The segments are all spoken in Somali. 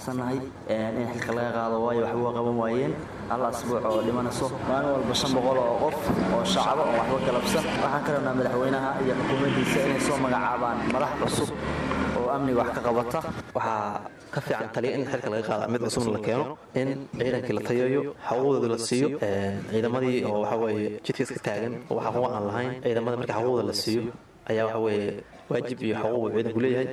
faraxsanahay in xilka laga qaado waayo waxba qaban waayeen hal asbuuc oo dhimanayso maalin walba 500 oo qof oo shacab oo waxba galabsan waxaan ka rabnaa madaxweynaha iyo xukuumaddiisa inay soo magacaabaan madax cusub oo amniga wax ka qabata waxa ka fiican taliya in xilka laga qaado mid cusub la keeno in ciidanka la tayayo xaquuqdooda la siiyo ciidamadii oo waxa weeye jidkiis ka taagan oo waxa uu aan lahayn ciidamada marka xaquuqdooda la siiyo ayaa waxa weeye waajib iyo xaquuq ciidanku leeyahay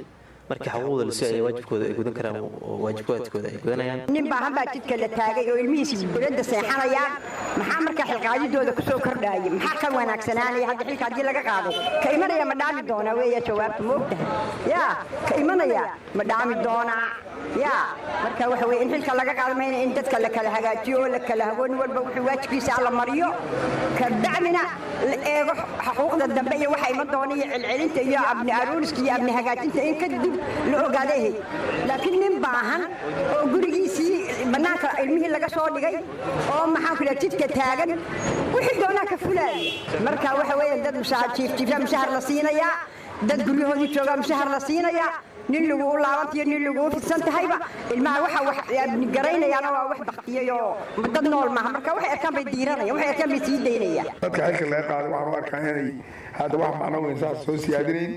marka xaquuqda la siiyo waajibkooda ay gudan karaan oo waajibkooda ay gudanayaan nin baa hamba jidka la taagay oo ilmihiisa dawladda seexanayaan maxaa marka xilqaadidooda ku soo kordhaayay maxaa ka wanaagsanaanay hadda xilka hadii laga qaado ka imanaya ma dhaami doona weeye jawaabtu moogtahay yaa ka imanaya ma dhaami doona yaa marka waxa weeye in xilka laga qaado ma in dadka la kala hagaajiyo la kala hagoon walba wuxuu waajibkiisa la mariyo ka dacmina eego xaquuqda dambe iyo waxa iman doona iyo cilcilinta iyo abni aruuriska iyo abni hagaajinta in ka dib la ogaaday laakiin nin baahan oo gurigiisii banaanka ilmihii laga soo dhigay oo maxaa kula jidka taagan wixii doona ka fulay marka waxa weeye dad mushahar la siinaya dad guryahoodii jooga mushahar la siinaya nin lagu laabantiyo nin lagu fidsan tahayba ilmaha waxa wax abni garaynayaan oo wax baqtiyo dad nool ma marka waxa arkaan bay diiranayaan waxa arkaan bay sii deynayaan dadka xilka laga qaado waxa arkaan inay hada wax macno weyn saas soo siyaadinayn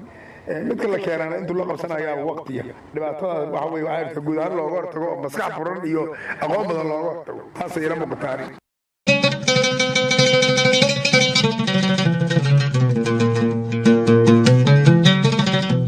midka la keenana intuu la qabsanayaa waqtiga dhibaatada waxa weeye waxa guud ahaan looga hortago maskax furan iyo aqoon badan looga hortago taas ay ila muuqataa